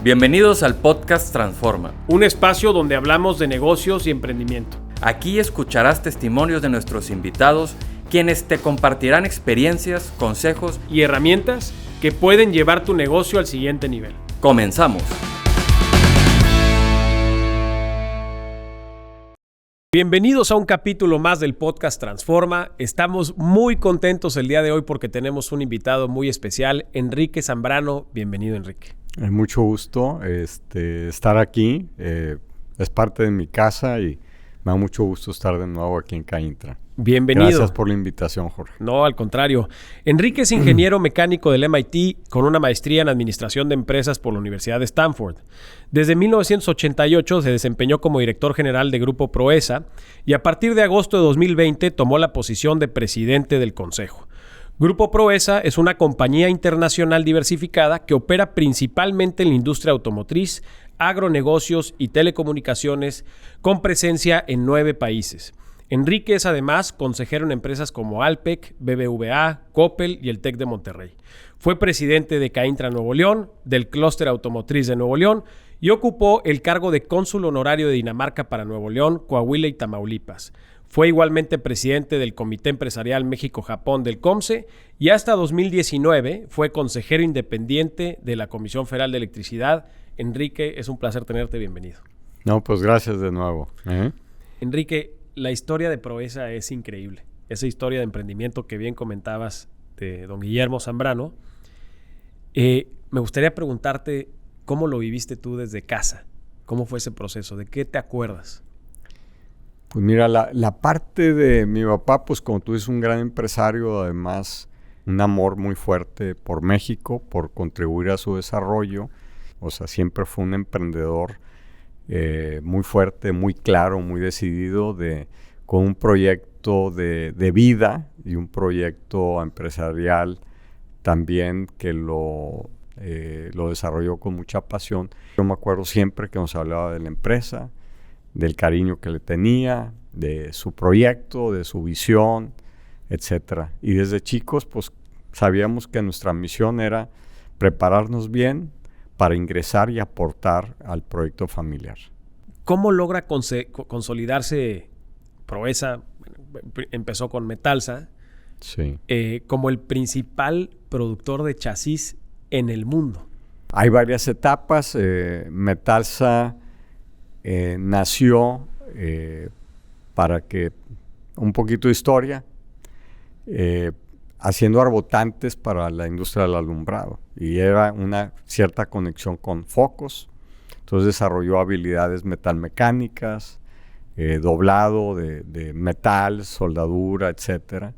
Bienvenidos al podcast Transforma. Un espacio donde hablamos de negocios y emprendimiento. Aquí escucharás testimonios de nuestros invitados, quienes te compartirán experiencias, consejos y herramientas que pueden llevar tu negocio al siguiente nivel. Comenzamos. Bienvenidos a un capítulo más del podcast Transforma. Estamos muy contentos el día de hoy porque tenemos un invitado muy especial, Enrique Zambrano. Bienvenido, Enrique. Mucho gusto estar aquí. Es parte de mi casa y me da mucho gusto estar de nuevo aquí en Caintra. Bienvenido. Gracias por la invitación, Jorge. No, al contrario. Enrique es ingeniero mecánico del MIT con una maestría en Administración de Empresas por la Universidad de Stanford. Desde 1988 se desempeñó como director general de Grupo Proesa y a partir de agosto de 2020 tomó la posición de presidente del consejo. Grupo Proesa es una compañía internacional diversificada que opera principalmente en la industria automotriz, agronegocios y telecomunicaciones, con presencia en 9 países. Enrique es además consejero en empresas como Alpek, BBVA, Coppel y el TEC de Monterrey. Fue presidente de Caintra Nuevo León, del Clúster Automotriz de Nuevo León y ocupó el cargo de cónsul honorario de Dinamarca para Nuevo León, Coahuila y Tamaulipas. Fue igualmente presidente del Comité Empresarial México-Japón del COMCE y hasta 2019 fue consejero independiente de la Comisión Federal de Electricidad. Enrique, es un placer tenerte. Bienvenido. No, pues gracias de nuevo. Enrique, la historia de Proesa es increíble. Esa historia de emprendimiento que bien comentabas de don Guillermo Zambrano. Me gustaría preguntarte cómo lo viviste tú desde casa. ¿Cómo fue ese proceso? ¿De qué te acuerdas? Pues mira, la parte de mi papá, pues como tú dices, un gran empresario, además un amor muy fuerte por México, por contribuir a su desarrollo. O sea, siempre fue un emprendedor muy fuerte, muy claro, muy decidido, con un proyecto de vida y un proyecto empresarial también que lo desarrolló con mucha pasión. Yo me acuerdo siempre que nos hablaba de la empresa, del cariño que le tenía, de su proyecto, de su visión, etcétera. Y desde chicos, pues sabíamos que nuestra misión era prepararnos bien para ingresar y aportar al proyecto familiar. ¿Cómo logra consolidarse Proesa? Empezó con Metalsa, sí, como el principal productor de chasis en el mundo. Hay varias etapas. Metalsa nació, para que un poquito de historia, haciendo arbotantes para la industria del alumbrado y era una cierta conexión con focos. Entonces desarrolló habilidades metalmecánicas, doblado de metal, soldadura, etcétera.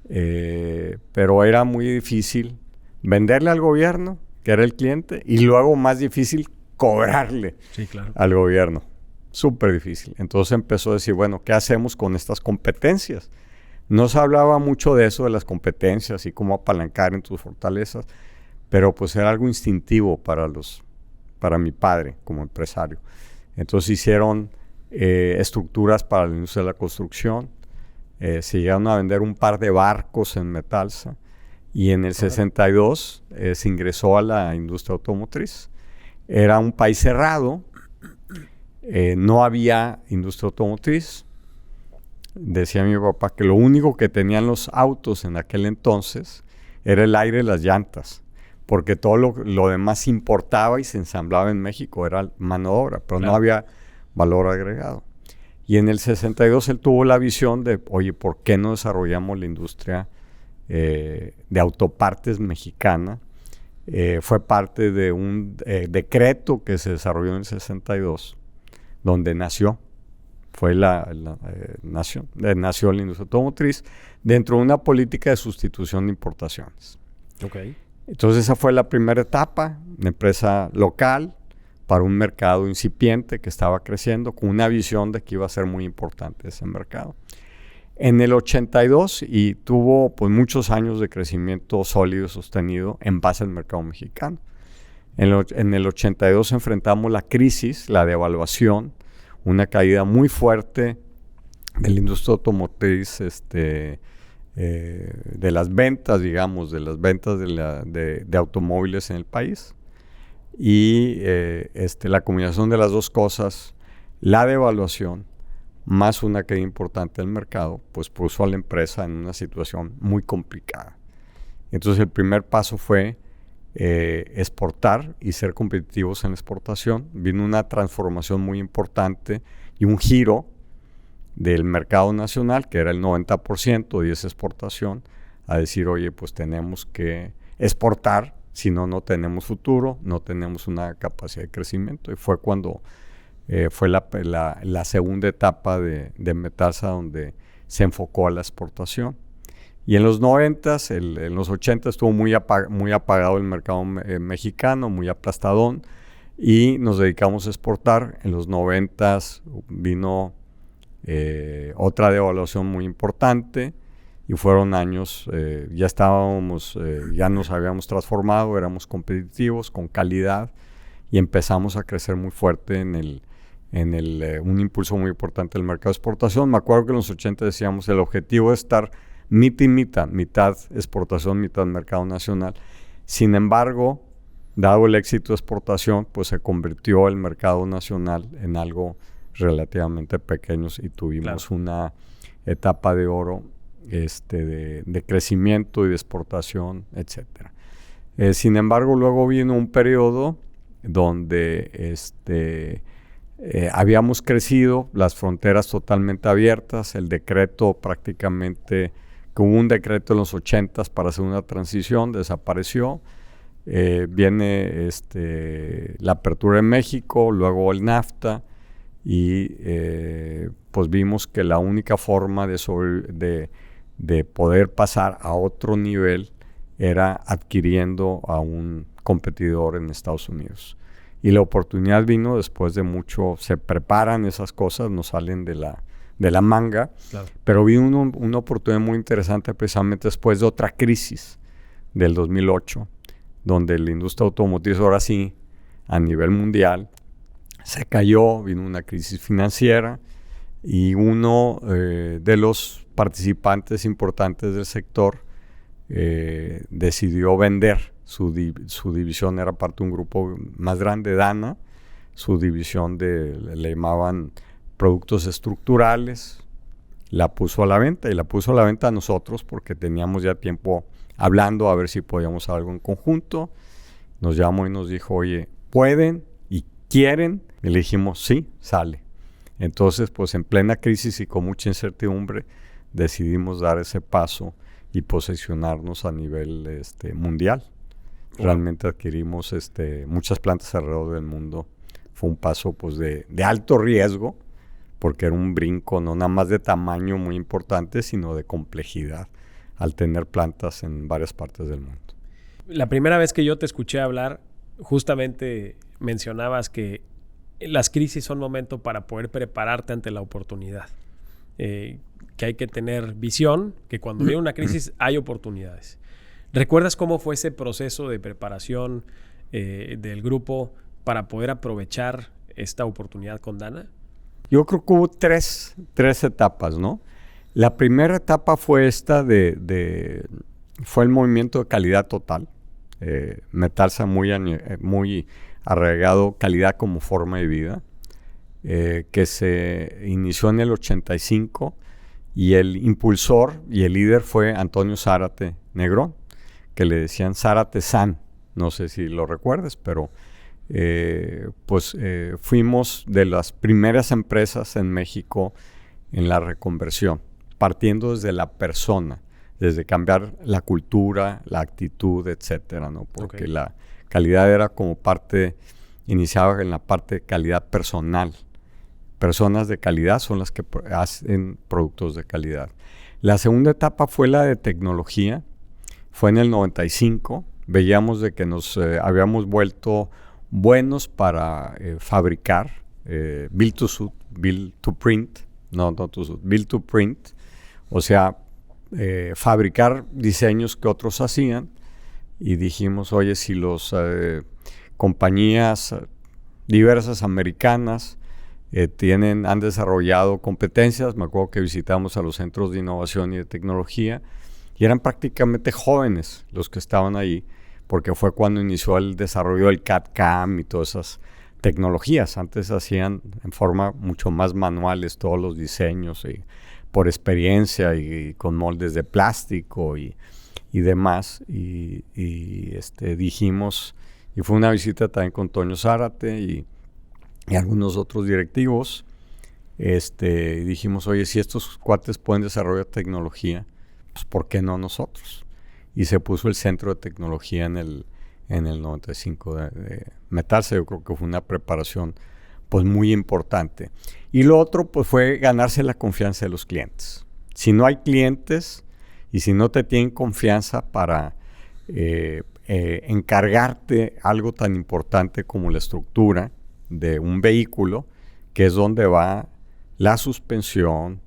Pero era muy difícil venderle al gobierno, que era el cliente, y luego más difícil cobrarle al gobierno. Súper difícil. Entonces empezó a decir, bueno, ¿qué hacemos con estas competencias? No se hablaba mucho de eso, de las competencias y cómo apalancar en tus fortalezas, pero pues era algo instintivo para mi padre como empresario. Entonces hicieron estructuras para la industria de la construcción, se llegaron a vender un par de barcos en Metalsa y en el 62 se ingresó a la industria automotriz. Era un país cerrado, no había industria automotriz. Decía mi papá que lo único que tenían los autos en aquel entonces era el aire y las llantas, porque todo lo demás se importaba y se ensamblaba en México, era mano de obra, pero no había valor agregado. Y en el 62 él tuvo la visión de, oye, ¿por qué no desarrollamos la industria de autopartes mexicana? Fue parte de un decreto que se desarrolló en el 62, donde nació nació la industria automotriz dentro de una política de sustitución de importaciones. Okay. Entonces esa fue la primera etapa, una empresa local para un mercado incipiente que estaba creciendo con una visión de que iba a ser muy importante ese mercado. En el 82 y tuvo pues muchos años de crecimiento sólido y sostenido en base al mercado mexicano. En el 82 enfrentamos la crisis, la devaluación, una caída muy fuerte de la industria automotriz, de las ventas, digamos, de las ventas de automóviles en el país. y la combinación de las dos cosas, la devaluación más una caída importante del mercado, pues puso a la empresa en una situación muy complicada. Entonces el primer paso fue exportar y ser competitivos en la exportación. Vino una transformación muy importante y un giro del mercado nacional, que era el 90% y esa exportación, a decir, oye, pues tenemos que exportar, si no, no tenemos futuro, no tenemos una capacidad de crecimiento. Y fue cuando fue la segunda etapa de Metalsa, donde se enfocó a la exportación. Y en los 90s, en los 80 estuvo muy apagado el mercado mexicano, muy aplastadón, y nos dedicamos a exportar. En los 90s vino otra devaluación muy importante, y fueron años, ya nos habíamos transformado, éramos competitivos, con calidad, y empezamos a crecer muy fuerte un impulso muy importante del mercado de exportación. Me acuerdo que en los 80 decíamos, el objetivo es estar mitad exportación, mitad mercado nacional. Sin embargo, dado el éxito de exportación, pues se convirtió el mercado nacional en algo relativamente pequeño y tuvimos una etapa de oro de crecimiento y de exportación, etcétera. Sin embargo, luego vino un periodo donde habíamos crecido, las fronteras totalmente abiertas, el decreto prácticamente, que hubo un decreto en los 80s para hacer una transición, desapareció. Viene la apertura en México, luego el NAFTA, y pues vimos que la única forma de poder pasar a otro nivel era adquiriendo a un competidor en Estados Unidos. Y la oportunidad vino después de mucho, se preparan esas cosas, no salen de la manga, claro. Pero vino una oportunidad muy interesante precisamente después de otra crisis del 2008, donde la industria automotriz ahora sí, a nivel mundial, se cayó, vino una crisis financiera, y uno de los participantes importantes del sector decidió vender su división. Era parte de un grupo más grande, Dana, su división le llamaban productos estructurales, la puso a la venta, y la puso a la venta a nosotros porque teníamos ya tiempo hablando a ver si podíamos hacer algo en conjunto. Nos llamó y nos dijo, oye, ¿pueden y quieren? Y le dijimos, sí, sale. Entonces, pues en plena crisis y con mucha incertidumbre, decidimos dar ese paso y posicionarnos a nivel mundial. Wow. Realmente adquirimos muchas plantas alrededor del mundo. Fue un paso pues de alto riesgo, porque era un brinco no nada más de tamaño muy importante, sino de complejidad, al tener plantas en varias partes del mundo. La primera vez que yo te escuché hablar, justamente mencionabas que las crisis son momento para poder prepararte ante la oportunidad. Que hay que tener visión, que cuando viene una crisis hay oportunidades. ¿Recuerdas cómo fue ese proceso de preparación del grupo para poder aprovechar esta oportunidad con Dana? Yo creo que hubo tres etapas, ¿no? La primera etapa fue fue el movimiento de calidad total. Metalsa muy arraigado calidad como forma de vida, que se inició en el 85, y el impulsor y el líder fue Antonio Zárate Negrón, que le decían Zárate San, no sé si lo recuerdes, pero fuimos de las primeras empresas en México en la reconversión, partiendo desde la persona, desde cambiar la cultura, la actitud, etcétera, ¿no? Porque la calidad era como iniciaba en la parte de calidad personal. Personas de calidad son las que hacen productos de calidad. La segunda etapa fue la de tecnología. Fue en el 95. Veíamos de que nos habíamos vuelto buenos para fabricar, build to print, o sea, fabricar diseños que otros hacían, y dijimos, oye, si las compañías diversas americanas han desarrollado competencias. Me acuerdo que visitamos a los centros de innovación y de tecnología, y eran prácticamente jóvenes los que estaban ahí, porque fue cuando inició el desarrollo del CAD/CAM y todas esas tecnologías. Antes hacían en forma mucho más manuales todos los diseños y por experiencia y con moldes de plástico y demás. Y dijimos, y fue una visita también con Toño Zárate y algunos otros directivos. Dijimos, oye, si estos cuates pueden desarrollar tecnología, pues ¿por qué no nosotros? Y se puso el centro de tecnología en el 95 de Metalsa. Yo creo que fue una preparación pues muy importante. Y lo otro pues fue ganarse la confianza de los clientes. Si no hay clientes y si no te tienen confianza para encargarte algo tan importante como la estructura de un vehículo, que es donde va la suspensión,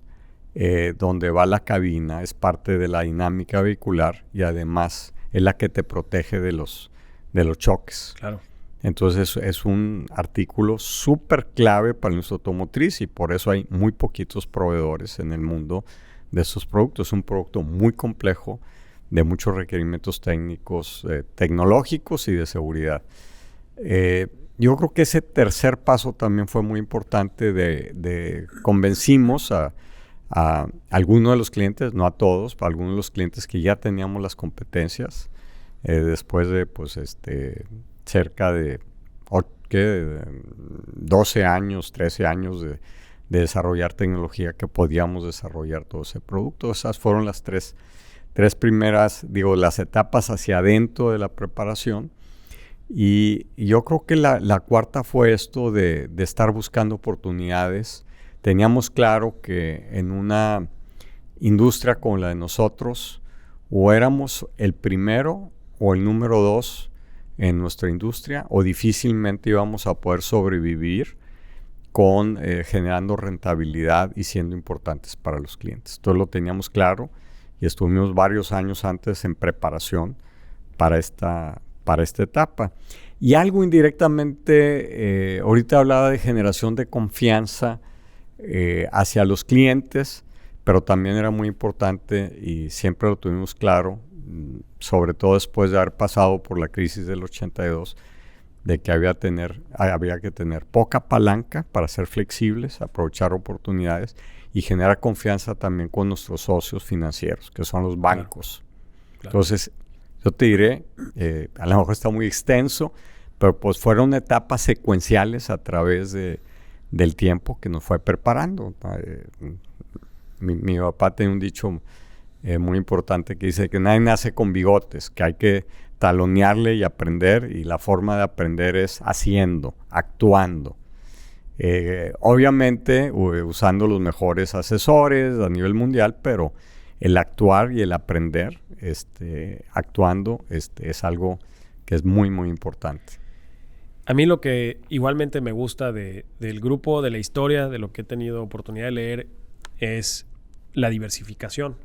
donde va la cabina, es parte de la dinámica vehicular y además es la que te protege de los choques. Claro. Entonces es un artículo súper clave para la industria automotriz y por eso hay muy poquitos proveedores en el mundo de estos productos. Es un producto muy complejo, de muchos requerimientos técnicos, tecnológicos y de seguridad. Yo creo que ese tercer paso también fue muy importante. Convencimos a algunos de los clientes, no a todos, a algunos de los clientes que ya teníamos las competencias, después de cerca de 12 años, 13 años de desarrollar tecnología, que podíamos desarrollar todo ese producto. Esas fueron las tres primeras, las etapas hacia adentro de la preparación. Y yo creo que la cuarta fue esto de estar buscando oportunidades. Teníamos claro que en una industria como la de nosotros, o éramos el primero o el número 2 en nuestra industria, o difícilmente íbamos a poder sobrevivir generando rentabilidad y siendo importantes para los clientes. Entonces lo teníamos claro y estuvimos varios años antes en preparación para esta etapa. Y algo indirectamente, ahorita hablaba de generación de confianza hacia los clientes, pero también era muy importante y siempre lo tuvimos claro, sobre todo después de haber pasado por la crisis del 82, de que había que tener poca palanca para ser flexibles, aprovechar oportunidades y generar confianza también con nuestros socios financieros, que son los bancos. Claro. Entonces, yo te diré, a lo mejor está muy extenso, pero pues fueron etapas secuenciales a través del tiempo que nos fue preparando. Mi papá tiene un dicho muy importante que dice que nadie nace con bigotes, que hay que talonearle y aprender, y la forma de aprender es haciendo, actuando. Obviamente usando los mejores asesores a nivel mundial, pero el actuar y el aprender actuando es algo que es muy, muy importante. A mí lo que igualmente me gusta del grupo, de la historia, de lo que he tenido oportunidad de leer, es la diversificación.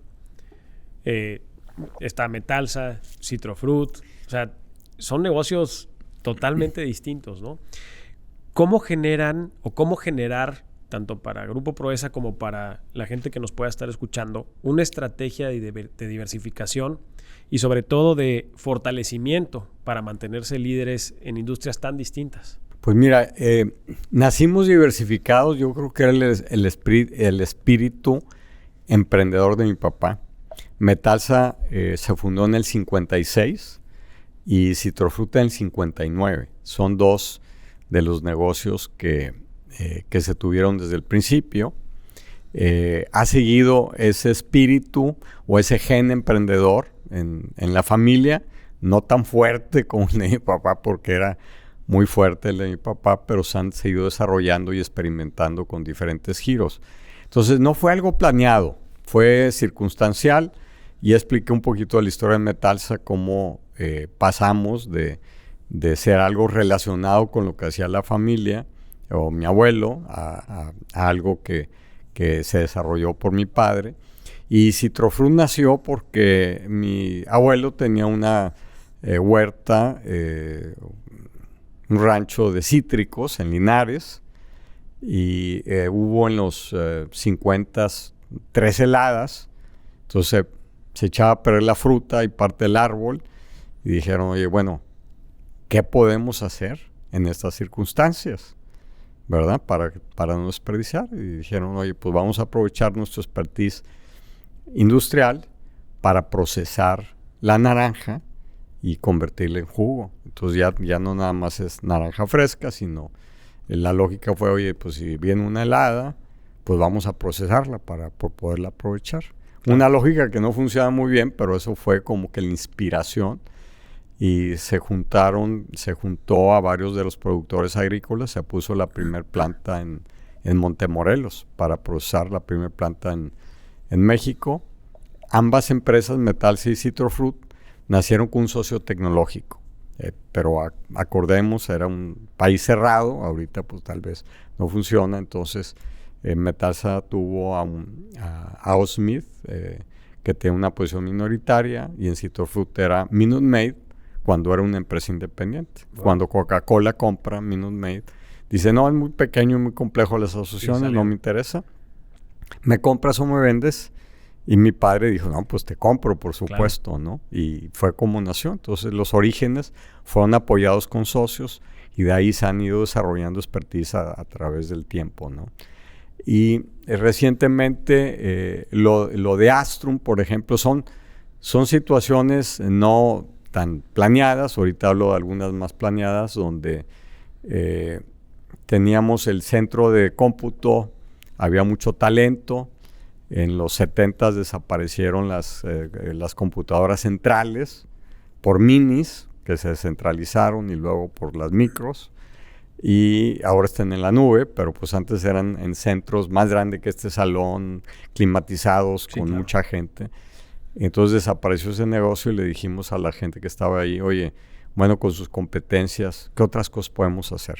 Está Metalsa, Citrofruit, o sea, son negocios totalmente distintos, ¿no? ¿Cómo generar, tanto para Grupo Proesa como para la gente que nos pueda estar escuchando, una estrategia de diversificación y sobre todo de fortalecimiento para mantenerse líderes en industrias tan distintas? Pues mira, nacimos diversificados. Yo creo que era el espíritu emprendedor de mi papá. Metalsa se fundó en el 56 y Citrofruta en el 59. Son dos de los negocios que se tuvieron desde el principio. Ha seguido ese espíritu o ese gen emprendedor en la familia, no tan fuerte como el de mi papá, porque era muy fuerte el de mi papá, pero se han seguido desarrollando y experimentando con diferentes giros. Entonces no fue algo planeado, fue circunstancial. Y expliqué un poquito de la historia de Metalsa, cómo pasamos de ser algo relacionado con lo que hacía la familia o mi abuelo a algo que se desarrolló por mi padre. Y Citrofruit nació porque mi abuelo tenía una huerta, un rancho de cítricos en Linares, y hubo en los 50s 3 heladas. Entonces se echaba a perder la fruta y parte del árbol, y dijeron, oye, bueno, ¿qué podemos hacer en estas circunstancias? ¿Verdad? Para no desperdiciar. Y dijeron, oye, pues vamos a aprovechar nuestro expertise industrial para procesar la naranja y convertirla en jugo. Entonces ya no nada más es naranja fresca, sino la lógica fue, oye, pues si viene una helada, pues vamos a procesarla para poderla aprovechar. Una lógica que no funciona muy bien, pero eso fue como que la inspiración. Y se juntó a varios de los productores agrícolas, se puso la primer planta en Montemorelos para procesar la primera planta en México. Ambas empresas, Metalsa y Citrofruit, nacieron con un socio tecnológico. Pero acordemos, era un país cerrado, ahorita pues tal vez no funciona, entonces Metalsa tuvo a Ao Smith, que tiene una posición minoritaria, y en Citrofruit era Minute Maid, cuando era una empresa independiente. Wow. Cuando Coca-Cola compra Minute Maid, dice, no, es muy pequeño y muy complejo las asociaciones, sí, no me interesa. ¿Me compras o me vendes? Y mi padre dijo, no, pues te compro, por supuesto, claro, ¿no? Y fue como nació. Entonces, los orígenes fueron apoyados con socios y de ahí se han ido desarrollando expertise a través del tiempo, ¿no? Y recientemente, lo de Astrum, por ejemplo, son situaciones no tan planeadas. Ahorita hablo de algunas más planeadas, donde teníamos el centro de cómputo, había mucho talento. En los 70s desaparecieron las computadoras centrales por minis, que se descentralizaron, y luego por las micros. Y ahora están en la nube, pero pues antes eran en centros más grandes que este salón, climatizados, sí, con claro, mucha gente. Entonces desapareció ese negocio y le dijimos a la gente que estaba ahí, oye, bueno, con sus competencias, ¿qué otras cosas podemos hacer?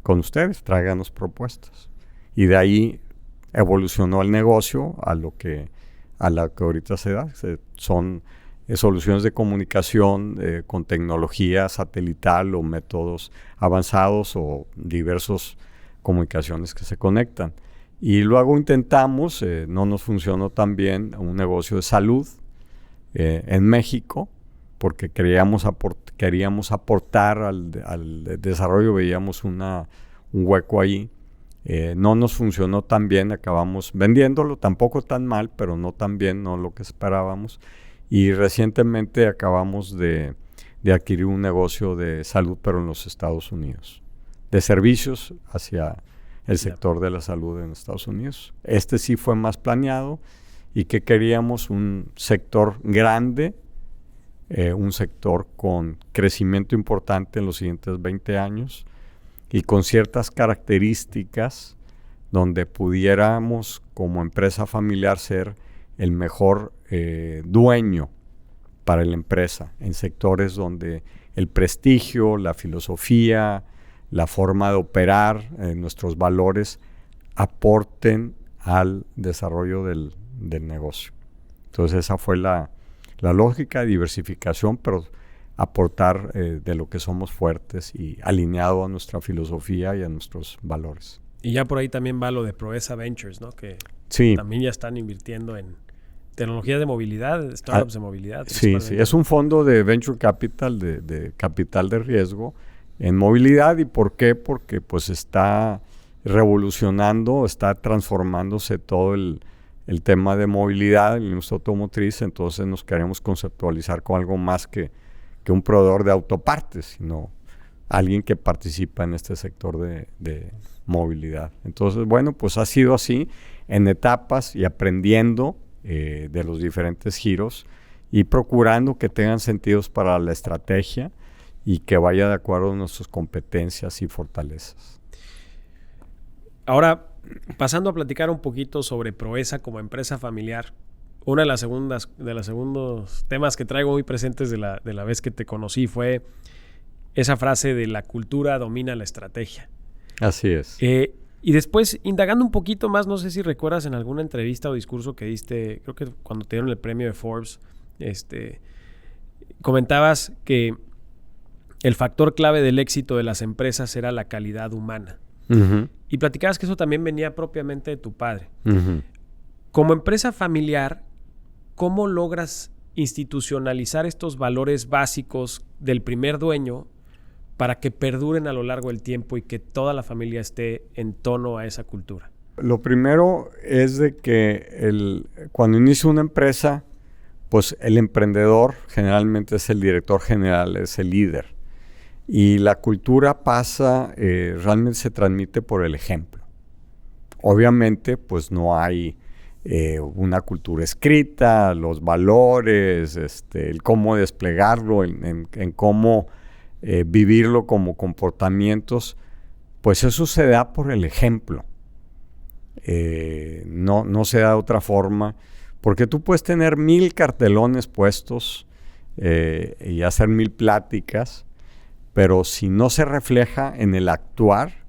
Con ustedes, tráiganos propuestas. Y de ahí evolucionó el negocio a lo que ahorita se da. Son soluciones de comunicación con tecnología satelital o métodos avanzados o diversas comunicaciones que se conectan. Y luego intentamos, no nos funcionó tan bien, un negocio de salud en México, porque queríamos aportar al desarrollo, veíamos un hueco ahí. No nos funcionó tan bien, acabamos vendiéndolo, tampoco tan mal, pero no tan bien, no lo que esperábamos. Y recientemente acabamos de adquirir un negocio de salud, pero en los Estados Unidos, de servicios hacia el sector de la salud en Estados Unidos. Este sí fue más planeado, y que queríamos un sector grande, un sector con crecimiento importante en los siguientes 20 años y con ciertas características donde pudiéramos como empresa familiar ser el mejor dueño para la empresa, en sectores donde el prestigio, la filosofía, la forma de operar, nuestros valores aporten al desarrollo del negocio. Entonces esa fue la lógica, diversificación, pero aportar de lo que somos fuertes y alineado a nuestra filosofía y a nuestros valores. Y ya por ahí también va lo de Proesa Ventures, ¿no? Que sí, también ya están invirtiendo en tecnologías de movilidad, startups de movilidad. Sí, es un fondo de venture capital, de capital de riesgo en movilidad. ¿Y por qué? Porque pues está revolucionando, está transformándose todo el tema de movilidad en la industria automotriz. Entonces nos queremos conceptualizar con algo más que un proveedor de autopartes, sino alguien que participa en este sector de movilidad. Entonces, bueno, pues ha sido así en etapas y aprendiendo de los diferentes giros y procurando que tengan sentidos para la estrategia y que vaya de acuerdo a nuestras competencias y fortalezas. Ahora, pasando a platicar un poquito sobre Proesa como empresa familiar, una de los segundos temas que traigo muy presentes de la vez que te conocí fue esa frase de la cultura domina la estrategia. Así es. Y después, indagando un poquito más, no sé si recuerdas en alguna entrevista o discurso que diste, creo que cuando te dieron el premio de Forbes, comentabas que el factor clave del éxito de las empresas era la calidad humana. Uh-huh. Y platicabas que eso también venía propiamente de tu padre. Uh-huh. Como empresa familiar, ¿cómo logras institucionalizar estos valores básicos del primer dueño para que perduren a lo largo del tiempo y que toda la familia esté en tono a esa cultura? Lo primero es de que cuando inicia una empresa, pues el emprendedor generalmente es el director general, es el líder. Y la cultura pasa, realmente se transmite por el ejemplo. Obviamente, pues no hay una cultura escrita, los valores, el cómo desplegarlo, en cómo vivirlo como comportamientos, pues eso se da por el ejemplo. No se da de otra forma, porque tú puedes tener 1000 cartelones puestos y hacer 1000 pláticas, pero si no se refleja en el actuar,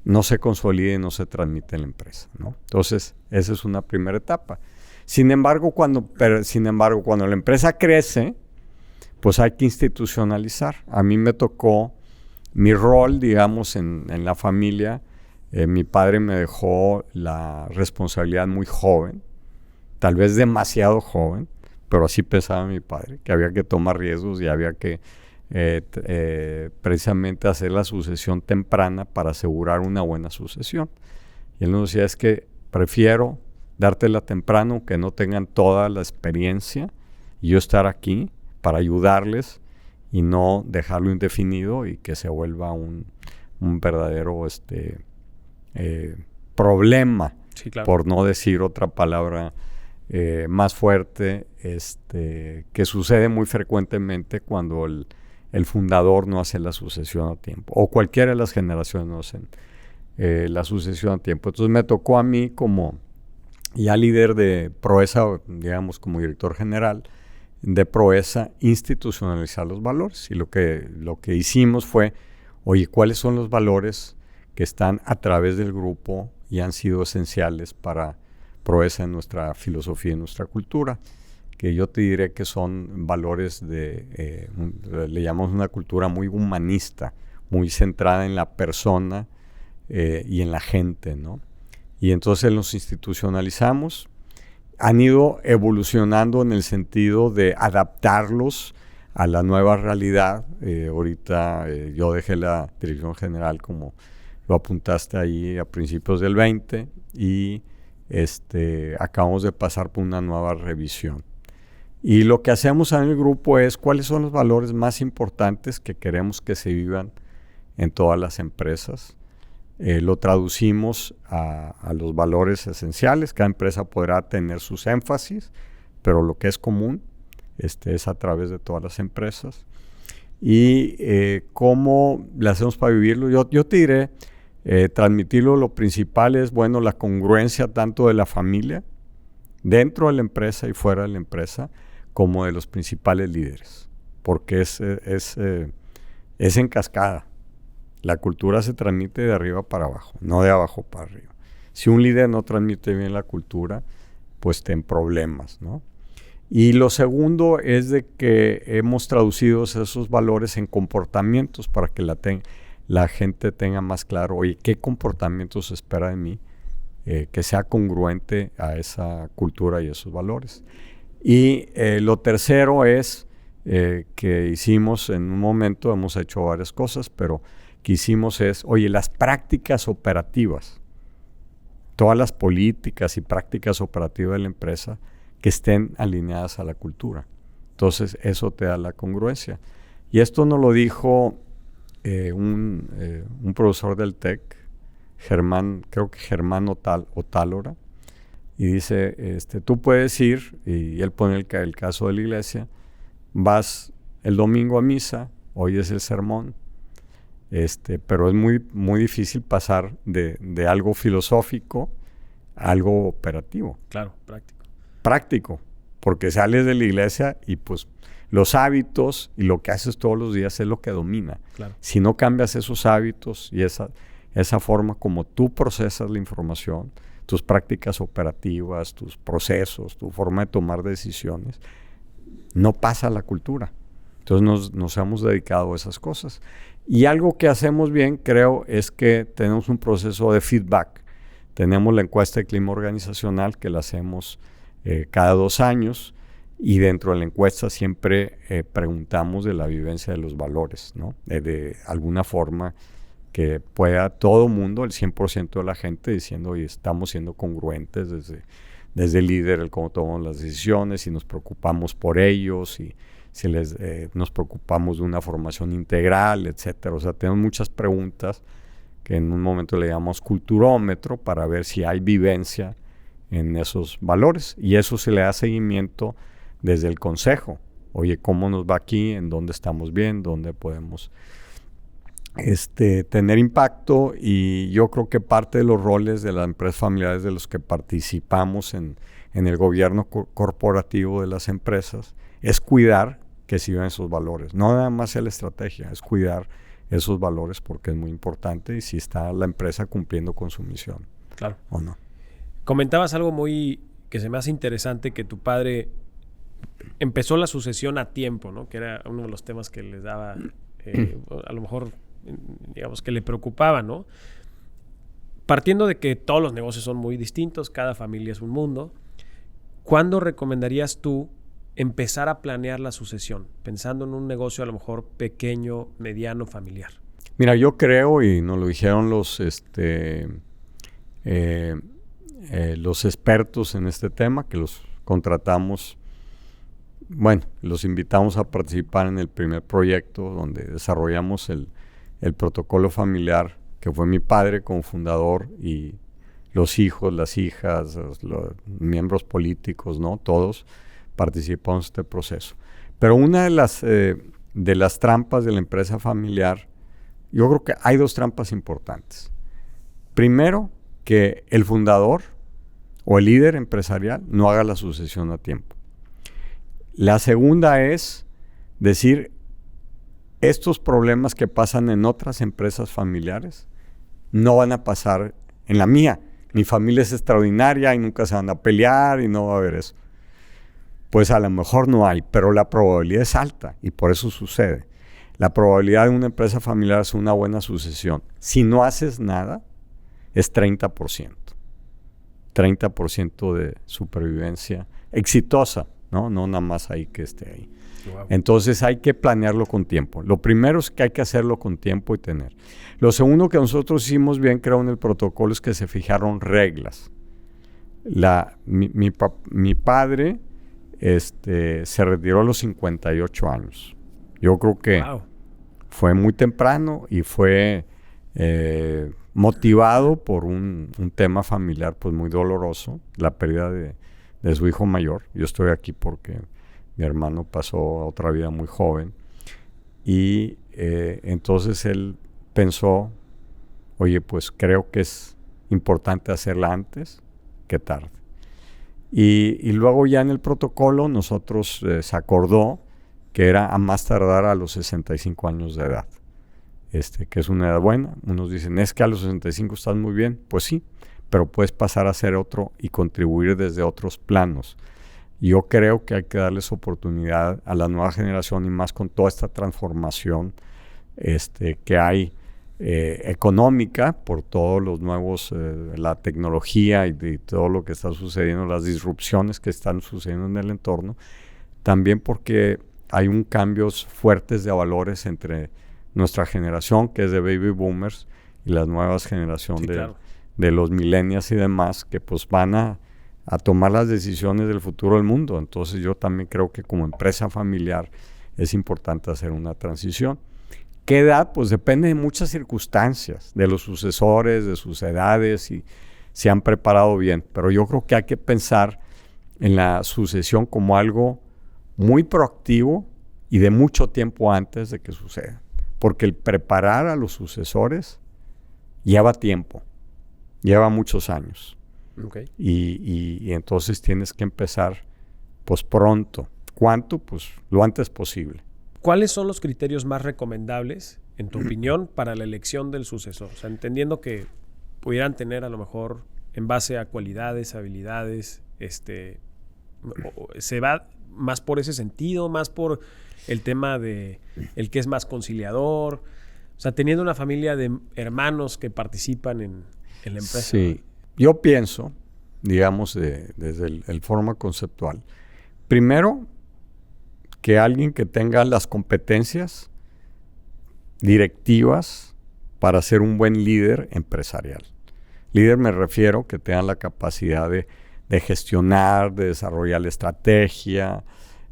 no se consolida y no se transmite en la empresa, ¿no? Entonces, esa es una primera etapa. Sin embargo, cuando la empresa crece, pues hay que institucionalizar. A mí me tocó mi rol, digamos, en la familia. Mi padre me dejó la responsabilidad muy joven, tal vez demasiado joven, pero así pensaba mi padre, que había que tomar riesgos y había que precisamente hacer la sucesión temprana para asegurar una buena sucesión. Y él nos decía, es que prefiero dártela temprano, que no tengan toda la experiencia, y yo estar aquí para ayudarles y no dejarlo indefinido y que se vuelva un verdadero problema, sí, claro, por no decir otra palabra más fuerte, que sucede muy frecuentemente cuando el fundador no hace la sucesión a tiempo, o cualquiera de las generaciones no hacen la sucesión a tiempo. Entonces me tocó a mí, como ya líder de Proesa, digamos como director general de Proesa, institucionalizar los valores. Y lo que hicimos fue, oye, ¿cuáles son los valores que están a través del grupo y han sido esenciales para Proesa en nuestra filosofía y nuestra cultura? Que yo te diré que son valores le llamamos una cultura muy humanista, muy centrada en la persona y en la gente, ¿no? Y entonces los institucionalizamos. Han ido evolucionando en el sentido de adaptarlos a la nueva realidad. Ahorita yo dejé la dirección general, como lo apuntaste ahí, a principios del 20, y acabamos de pasar por una nueva revisión. Y lo que hacemos en el grupo es cuáles son los valores más importantes que queremos que se vivan en todas las empresas. Lo traducimos a los valores esenciales. Cada empresa podrá tener sus énfasis, pero lo que es común es a través de todas las empresas. Y cómo le hacemos para vivirlo. Yo te diré, transmitirlo, lo principal es, bueno, la congruencia tanto de la familia, dentro de la empresa y fuera de la empresa, como de los principales líderes, porque es en cascada. La cultura se transmite de arriba para abajo, no de abajo para arriba. Si un líder no transmite bien la cultura, pues ten problemas, ¿no? Y lo segundo es de que hemos traducido esos valores en comportamientos para que la gente tenga más claro, oye, ¿qué comportamientos se espera de mí? Que sea congruente a esa cultura y esos valores. Y lo tercero es que hicimos en un momento, hemos hecho varias cosas, pero que hicimos es, oye, las prácticas operativas, todas las políticas y prácticas operativas de la empresa que estén alineadas a la cultura. Entonces, eso te da la congruencia. Y esto nos lo dijo un profesor del TEC, creo que Germán Otálora, y dice, tú puedes ir, y él pone el caso de la iglesia, vas el domingo a misa, oyes el sermón, pero es muy, muy difícil pasar de algo filosófico a algo operativo. Claro, Práctico, porque sales de la iglesia y pues los hábitos y lo que haces todos los días es lo que domina. Claro. Si no cambias esos hábitos y esa forma como tú procesas la información, tus prácticas operativas, tus procesos, tu forma de tomar decisiones, no pasa la cultura. Entonces nos hemos dedicado a esas cosas. Y algo que hacemos bien, creo, es que tenemos un proceso de feedback. Tenemos la encuesta de clima organizacional que la hacemos cada 2 años Y dentro de la encuesta siempre preguntamos de la vivencia de los valores, ¿no? De alguna forma que pueda todo mundo, el 100% de la gente, diciendo, oye, estamos siendo congruentes desde el líder, el cómo tomamos las decisiones, y nos preocupamos por ellos, y si nos preocupamos de una formación integral, etcétera. O sea, tenemos muchas preguntas que en un momento le llamamos culturómetro para ver si hay vivencia en esos valores. Y eso se le da seguimiento desde el consejo. Oye, ¿cómo nos va aquí? ¿En dónde estamos bien? ¿Dónde podemos tener impacto? Y yo creo que parte de los roles de las empresas familiares de los que participamos en el gobierno corporativo de las empresas es cuidar que sigan esos valores. No nada más sea la estrategia, es cuidar esos valores porque es muy importante y si está la empresa cumpliendo con su misión. Claro. ¿O no? Comentabas algo que se me hace interesante, que tu padre empezó la sucesión a tiempo, ¿no? Que era uno de los temas que les daba, a lo mejor, digamos, que le preocupaba, ¿no? Partiendo de que todos los negocios son muy distintos, cada familia es un mundo, ¿cuándo recomendarías tú empezar a planear la sucesión? Pensando en un negocio a lo mejor pequeño, mediano, familiar. Mira, yo creo, y nos lo dijeron los expertos en este tema, que los contratamos, bueno, los invitamos a participar en el primer proyecto donde desarrollamos el protocolo familiar, que fue mi padre como fundador y los hijos, las hijas, los miembros políticos, ¿no? Todos participamos en este proceso. Pero una de las trampas de la empresa familiar, yo creo que hay dos trampas importantes. Primero, que el fundador o el líder empresarial no haga la sucesión a tiempo. La segunda es decir, estos problemas que pasan en otras empresas familiares no van a pasar en la mía. Mi familia es extraordinaria y nunca se van a pelear y no va a haber eso. Pues a lo mejor no hay, pero la probabilidad es alta y por eso sucede. La probabilidad de una empresa familiar es una buena sucesión. Si no haces nada, es 30%. 30% de supervivencia exitosa, ¿no? No nada más ahí que esté ahí. Wow. Entonces hay que planearlo con tiempo. Lo primero es que hay que hacerlo con tiempo y tener. Lo segundo que nosotros hicimos bien, creo, en el protocolo es que se fijaron reglas. Mi padre se retiró a los 58 años. Yo creo que fue muy temprano y fue motivado por un tema familiar pues muy doloroso, la pérdida de su hijo mayor. Yo estoy aquí porque mi hermano pasó a otra vida muy joven y entonces él pensó, oye, pues creo que es importante hacerla antes que tarde. Y luego ya en el protocolo nosotros se acordó que era a más tardar a los 65 años de edad, que es una edad buena. Unos dicen, es que a los 65 estás muy bien. Pues sí, pero puedes pasar a ser otro y contribuir desde otros planos. Yo creo que hay que darles oportunidad a la nueva generación y más con toda esta transformación que hay económica por todos los nuevos, la tecnología y todo lo que está sucediendo, las disrupciones que están sucediendo en el entorno, también porque hay un cambios fuertes de valores entre nuestra generación, que es de baby boomers, y las nuevas generaciones de los millennials y demás, que pues van a tomar las decisiones del futuro del mundo. Entonces yo también creo que como empresa familiar es importante hacer una transición. ¿Qué edad? Pues depende de muchas circunstancias, de los sucesores, de sus edades, y se han preparado bien. Pero yo creo que hay que pensar en la sucesión como algo muy proactivo y de mucho tiempo antes de que suceda. Porque el preparar a los sucesores lleva tiempo, lleva muchos años. Okay. Y entonces tienes que empezar pues pronto. ¿Cuánto? Pues lo antes posible. ¿Cuáles son los criterios más recomendables, en tu opinión, para la elección del sucesor? O sea, entendiendo que pudieran tener a lo mejor en base a cualidades, habilidades, ¿se va más por ese sentido, más por el tema de el que es más conciliador? O sea, teniendo una familia de hermanos que participan en la empresa. Sí, yo pienso, digamos, desde el forma conceptual. Primero, que alguien que tenga las competencias directivas para ser un buen líder empresarial. Líder me refiero que tenga la capacidad de gestionar, de desarrollar la estrategia,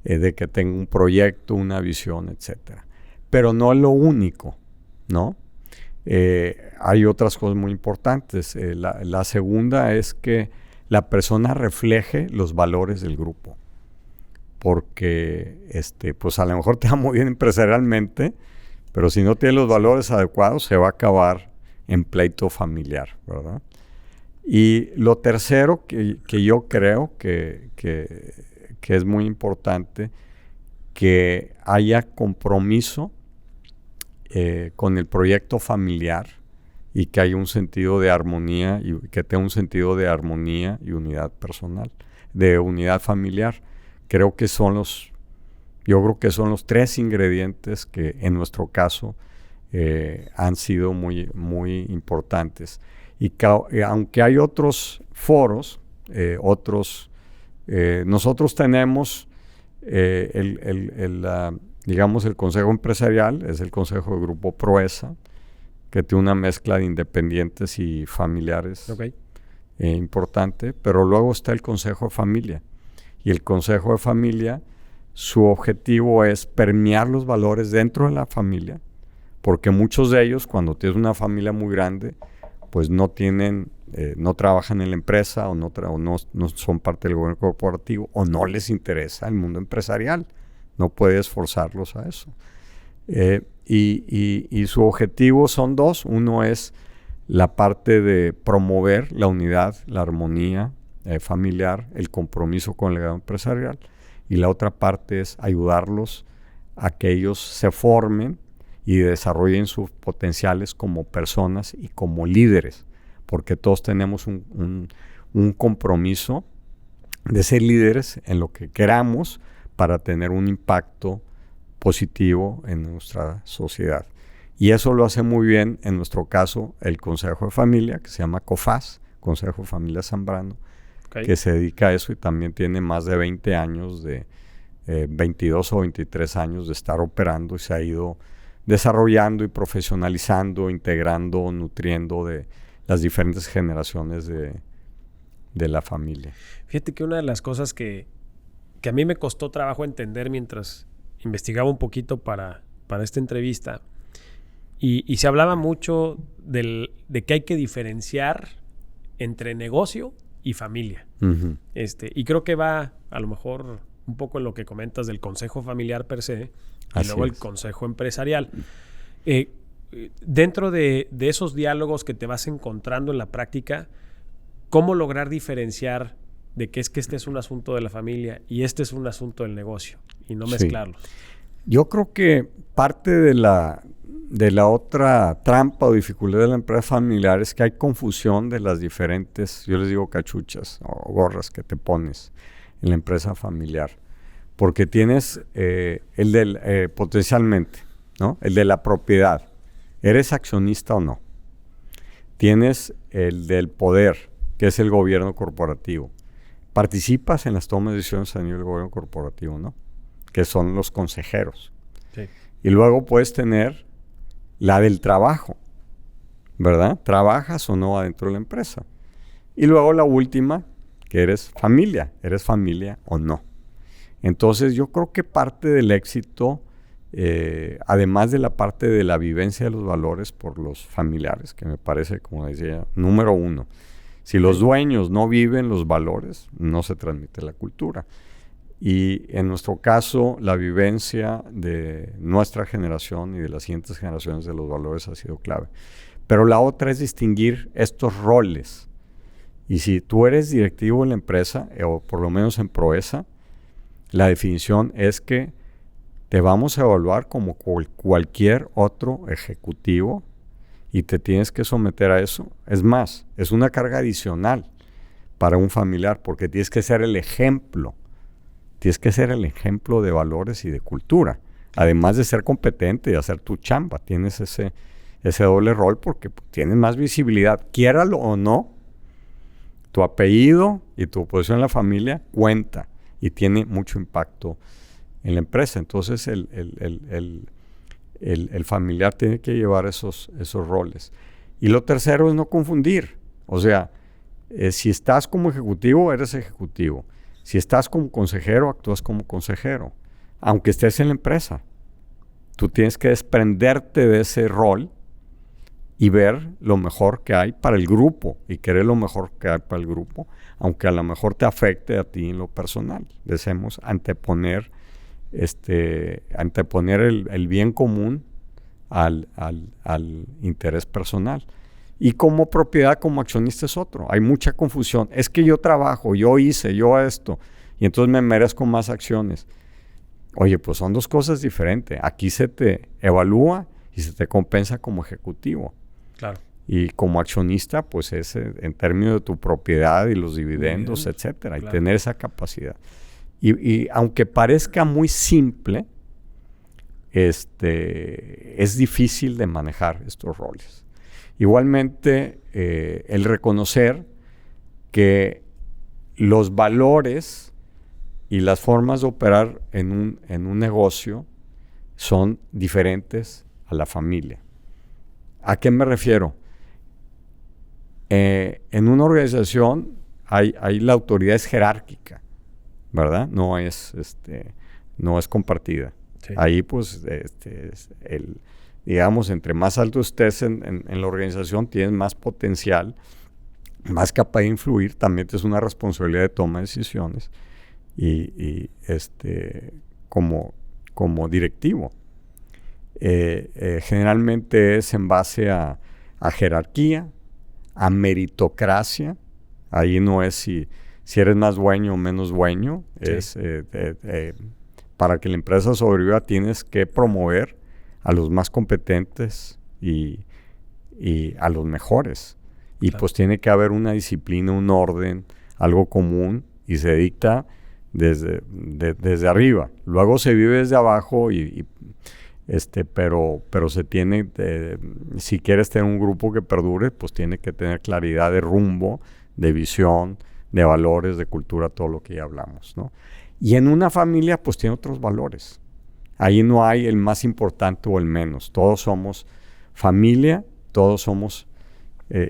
de que tenga un proyecto, una visión, etcétera. Pero no es lo único, ¿no? Hay otras cosas muy importantes. La segunda es que la persona refleje los valores del grupo. Porque pues a lo mejor te va muy bien empresarialmente, pero si no tiene los valores adecuados, se va a acabar en pleito familiar, ¿verdad? Y lo tercero que yo creo que es muy importante, que haya compromiso con el proyecto familiar y que haya un sentido de armonía y que tenga un sentido de armonía y unidad personal, de unidad familiar. Yo creo que son los 3 ingredientes que en nuestro caso han sido muy, muy importantes. Y aunque hay otros foros, nosotros tenemos digamos el Consejo Empresarial, es el Consejo de Grupo Proesa, que tiene una mezcla de independientes y familiares importante, pero luego está el Consejo de Familia. Y el Consejo de Familia, su objetivo es permear los valores dentro de la familia, porque muchos de ellos, cuando tienes una familia muy grande, pues no trabajan en la empresa o no son parte del gobierno corporativo o no les interesa el mundo empresarial. No puedes forzarlos a eso. Y su objetivo son 2. Uno es la parte de promover la unidad, la armonía familiar, el compromiso con el legado empresarial. Y la otra parte es ayudarlos a que ellos se formen y desarrollen sus potenciales como personas y como líderes, porque todos tenemos un compromiso de ser líderes en lo que queramos para tener un impacto positivo en nuestra sociedad. Y eso lo hace muy bien, en nuestro caso, el Consejo de Familia, que se llama COFAS, Consejo de Familia Zambrano, que se dedica a eso y también tiene más de 20 años, 22 o 23 años de estar operando y se ha ido desarrollando y profesionalizando, integrando, nutriendo de las diferentes generaciones de la familia. Fíjate que una de las cosas que a mí me costó trabajo entender mientras investigaba un poquito para esta entrevista, y se hablaba mucho de que hay que diferenciar entre negocio y familia. Uh-huh. Y creo que va a lo mejor un poco en lo que comentas del consejo familiar per se y luego el consejo empresarial. Dentro de esos diálogos que te vas encontrando en la práctica, ¿cómo lograr diferenciar de que este es un asunto de la familia y este es un asunto del negocio y no mezclarlos? Yo creo que parte de la otra trampa o dificultad de la empresa familiar es que hay confusión de las diferentes, yo les digo cachuchas o gorras que te pones en la empresa familiar. Porque tienes potencialmente, ¿no? El de la propiedad. ¿Eres accionista o no? Tienes el del poder, que es el gobierno corporativo. Participas en las tomas de decisiones a nivel del gobierno corporativo, ¿no? Que son los consejeros. Sí. Y luego puedes tener la del trabajo, ¿verdad? ¿Trabajas o no adentro de la empresa? Y luego la última, que eres familia o no. Entonces yo creo que parte del éxito, además de la parte de la vivencia de los valores por los familiares, que me parece, como decía, número 1. Si los dueños no viven los valores, no se transmite la cultura. Y en nuestro caso, la vivencia de nuestra generación y de las siguientes generaciones de los valores ha sido clave. Pero la otra es distinguir estos roles. Y si tú eres directivo en la empresa, o por lo menos en Proesa, la definición es que te vamos a evaluar como cualquier otro ejecutivo y te tienes que someter a eso. Es más, es una carga adicional para un familiar porque tienes que ser el ejemplo. Tienes que ser el ejemplo de valores y de cultura. Además de ser competente y hacer tu chamba. Tienes ese doble rol porque tienes más visibilidad. Quiéralo o no, tu apellido y tu posición en la familia cuenta y tiene mucho impacto en la empresa. Entonces el familiar tiene que llevar esos roles. Y lo tercero es no confundir. O sea, si estás como ejecutivo, eres ejecutivo. Si estás como consejero, actúas como consejero. Aunque estés en la empresa. Tú tienes que desprenderte de ese rol y ver lo mejor que hay para el grupo y querer lo mejor que hay para el grupo, aunque a lo mejor te afecte a ti en lo personal. Deseamos anteponer el bien común al interés personal. Y como propiedad, como accionista es otro. Hay mucha confusión. Es que yo trabajo, yo hice, yo esto, y entonces me merezco más acciones. Oye, pues son dos cosas diferentes. Aquí se te evalúa y se te compensa como ejecutivo. Claro. Y como accionista, pues es en términos de tu propiedad y los dividendos, etcétera. Claro. Y tener esa capacidad. Y aunque parezca muy simple, es difícil de manejar estos roles. Igualmente, el reconocer que los valores y las formas de operar en un negocio son diferentes a la familia. ¿A qué me refiero? En una organización la autoridad es jerárquica, ¿verdad? No es compartida. Sí. Ahí, pues, digamos, entre más alto estés en la organización, tienes más potencial, más capaz de influir. También tienes una responsabilidad de toma de decisiones como directivo. Generalmente es en base a jerarquía, a meritocracia. Ahí no es si eres más dueño o menos dueño. Sí. Para que la empresa sobreviva tienes que promover a los más competentes y a los mejores. Y claro, pues tiene que haber una disciplina, un orden, algo común, y se dicta desde arriba. Luego se vive desde abajo pero se tiene, si quieres tener un grupo que perdure, pues tiene que tener claridad de rumbo, de visión, de valores, de cultura, todo lo que ya hablamos, ¿no? Y en una familia, pues tiene otros valores. Ahí no hay el más importante o el menos. Todos somos familia, todos somos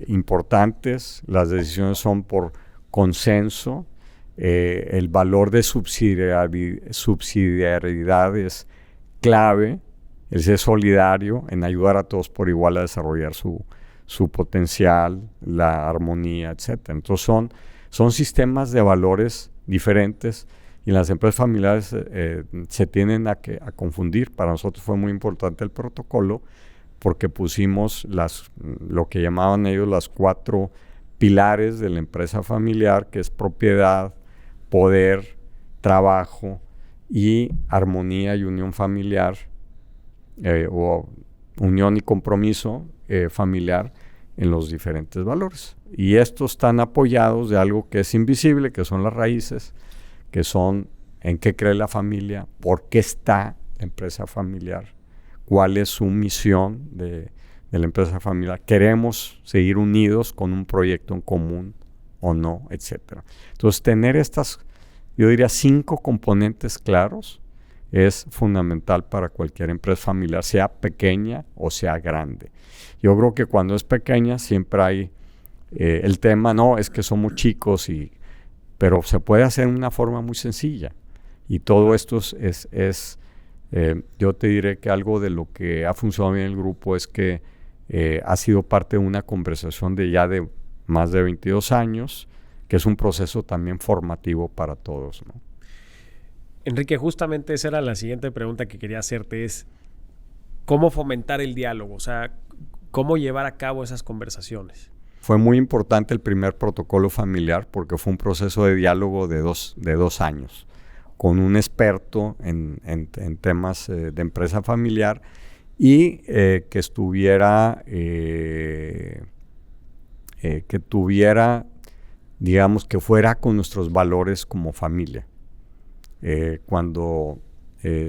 importantes, las decisiones son por consenso, el valor de subsidiariedad es clave, el ser solidario en ayudar a todos por igual a desarrollar su potencial, la armonía, etc. Entonces son sistemas de valores diferentes y las empresas familiares se tienden a confundir. Para nosotros fue muy importante el protocolo porque pusimos lo que llamaban ellos las 4 pilares de la empresa familiar, que es propiedad, poder, trabajo y armonía y unión familiar, o unión y compromiso familiar en los diferentes valores. Y estos están apoyados de algo que es invisible, que son las raíces, que son en qué cree la familia, por qué está la empresa familiar, cuál es su misión de la empresa familiar, queremos seguir unidos con un proyecto en común o no, etcétera. Entonces, tener estas, yo diría, 5 componentes claros es fundamental para cualquier empresa familiar, sea pequeña o sea grande. Yo creo que cuando es pequeña siempre hay el tema, no, es que somos chicos, pero se puede hacer de una forma muy sencilla. Y todo esto yo te diré que algo de lo que ha funcionado bien en el grupo es que ha sido parte de una conversación de más de 22 años, que es un proceso también formativo para todos, ¿no? Enrique, justamente esa era la siguiente pregunta que quería hacerte, es ¿cómo fomentar el diálogo? O sea, ¿cómo llevar a cabo esas conversaciones? Fue muy importante el primer protocolo familiar porque fue un proceso de diálogo de dos años con un experto en temas de empresa familiar y que tuviera, digamos, que fuera con nuestros valores como familia. Cuando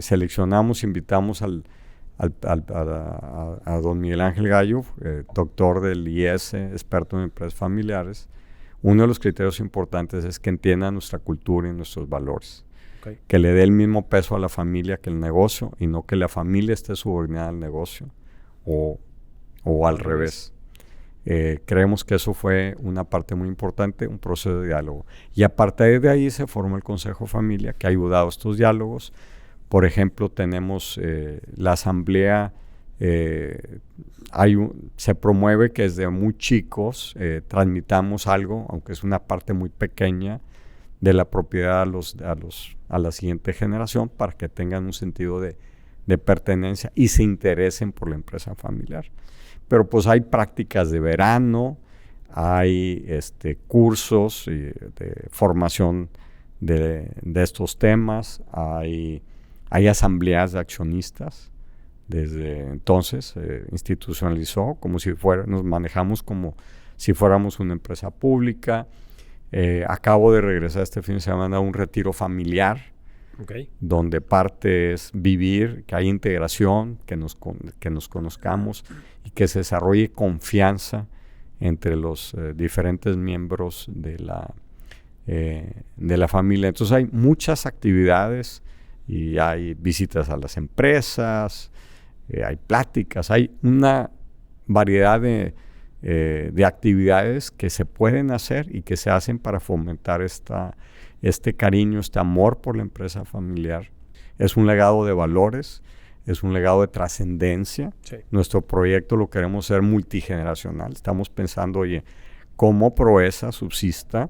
seleccionamos, invitamos a don Miguel Ángel Gallo, doctor del IES, experto en empresas familiares. Uno de los criterios importantes es que entienda nuestra cultura y nuestros valores. Okay. que le dé el mismo peso a la familia que el negocio y no que la familia esté subordinada al negocio o al revés. Creemos que eso fue una parte muy importante, un proceso de diálogo. Y a partir de ahí se formó el Consejo Familia, que ha ayudado a estos diálogos. Por ejemplo, tenemos la asamblea, se promueve que desde muy chicos transmitamos algo, aunque es una parte muy pequeña, de la propiedad a la siguiente generación para que tengan un sentido de pertenencia y se interesen por la empresa familiar. Pero pues hay prácticas de verano, hay cursos de formación de estos temas, hay asambleas de accionistas. Desde entonces institucionalizó como si nos manejamos como si fuéramos una empresa pública. Acabo de regresar este fin de semana a un retiro familiar, okay, donde parte es vivir, que haya integración, que nos conozcamos y que se desarrolle confianza entre los diferentes miembros de la familia. Entonces hay muchas actividades y hay visitas a las empresas, hay pláticas, hay una variedad de actividades que se pueden hacer y que se hacen para fomentar este cariño, este amor por la empresa familiar. Es un legado de valores, es un legado de trascendencia. Sí. Nuestro proyecto lo queremos hacer multigeneracional. Estamos pensando, oye, cómo Proesa subsista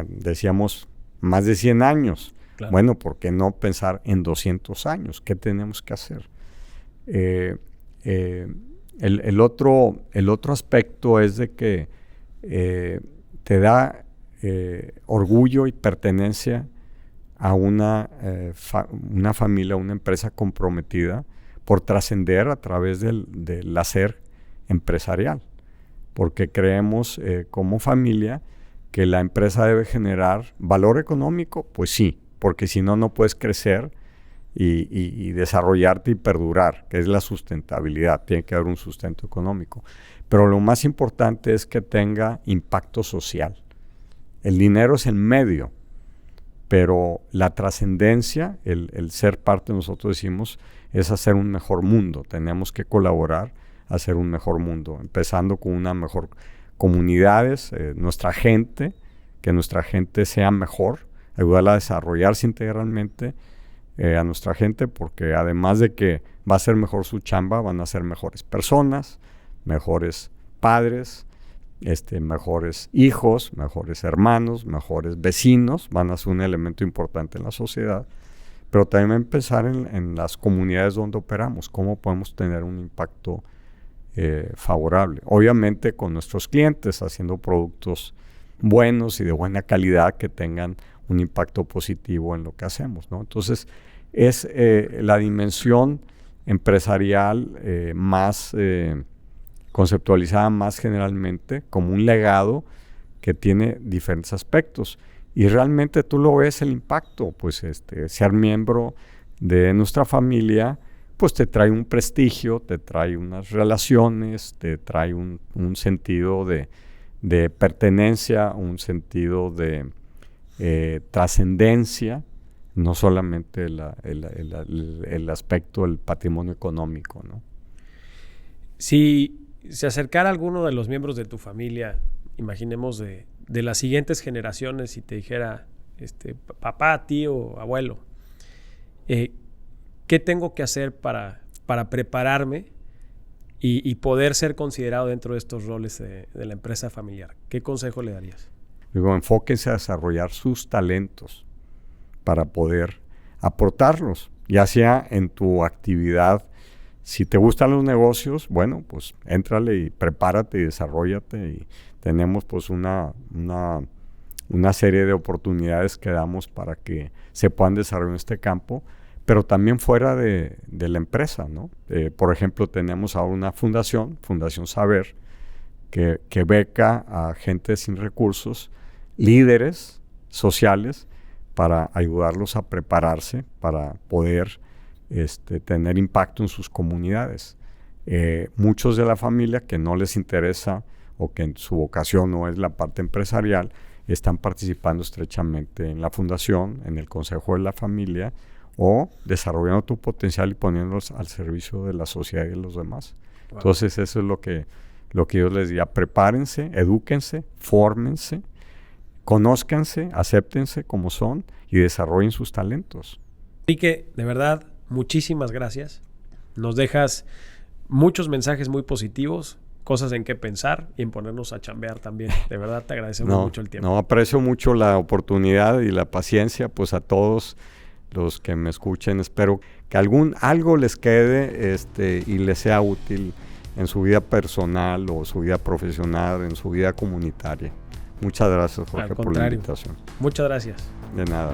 decíamos, más de 100 años. Claro. Bueno, ¿por qué no pensar en 200 años? ¿Qué tenemos que hacer? El otro aspecto es de que te da orgullo y pertenencia a una familia, una empresa comprometida por trascender a través del hacer empresarial. Porque creemos como familia que la empresa debe generar valor económico, pues sí, porque si no, no puedes crecer y desarrollarte y perdurar, que es la sustentabilidad. Tiene que haber un sustento económico. Pero lo más importante es que tenga impacto social. El dinero es el medio, pero la trascendencia, el ser parte, nosotros decimos, es hacer un mejor mundo. Tenemos que colaborar a hacer un mejor mundo, empezando con una mejor comunidades, nuestra gente, que nuestra gente sea mejor, ayudarla a desarrollarse integralmente a nuestra gente, porque además de que va a ser mejor su chamba, van a ser mejores personas, mejores padres, mejores hijos, mejores hermanos, mejores vecinos, van a ser un elemento importante en la sociedad, pero también pensar en las comunidades donde operamos, cómo podemos tener un impacto favorable. Obviamente con nuestros clientes, haciendo productos buenos y de buena calidad que tengan un impacto positivo en lo que hacemos, ¿no? Entonces, es la dimensión empresarial más conceptualizada más generalmente como un legado que tiene diferentes aspectos. Y realmente tú lo ves el impacto, pues ser miembro de nuestra familia, pues te trae un prestigio, te trae unas relaciones, te trae un sentido de pertenencia, un sentido de trascendencia, no solamente el aspecto del patrimonio económico, ¿no? Si se acercara alguno de los miembros de tu familia, imaginemos de las siguientes generaciones, y te dijera, papá, tío, abuelo, ¿qué tengo que hacer para prepararme y poder ser considerado dentro de estos roles de la empresa familiar? ¿Qué consejo le darías? Digo, enfóquense a desarrollar sus talentos para poder aportarlos, ya sea en tu actividad. Si te gustan los negocios, bueno, pues éntrale y prepárate y desarróllate. Y tenemos pues una serie de oportunidades que damos para que se puedan desarrollar en este campo, pero también fuera de la empresa, ¿no? Por ejemplo, tenemos ahora una Fundación Saber, que beca a gente sin recursos, líderes sociales, para ayudarlos a prepararse, para poder tener impacto en sus comunidades. Muchos de la familia que no les interesa o que en su vocación no es la parte empresarial, están participando estrechamente en la fundación, en el consejo de la familia, o desarrollando tu potencial y poniéndolos al servicio de la sociedad y de los demás. Wow. Entonces eso es lo que yo les diría: prepárense, edúquense, fórmense, conózcanse, acéptense como son y desarrollen sus talentos. Enrique, de verdad, muchísimas gracias. Nos dejas muchos mensajes muy positivos, cosas en qué pensar y en ponernos a chambear también. De verdad, te agradecemos mucho el tiempo. Aprecio mucho la oportunidad y la paciencia, pues a todos los que me escuchen. Espero que algo les quede y les sea útil en su vida personal o su vida profesional, en su vida comunitaria. Muchas gracias, Jorge, por la invitación. Muchas gracias. De nada.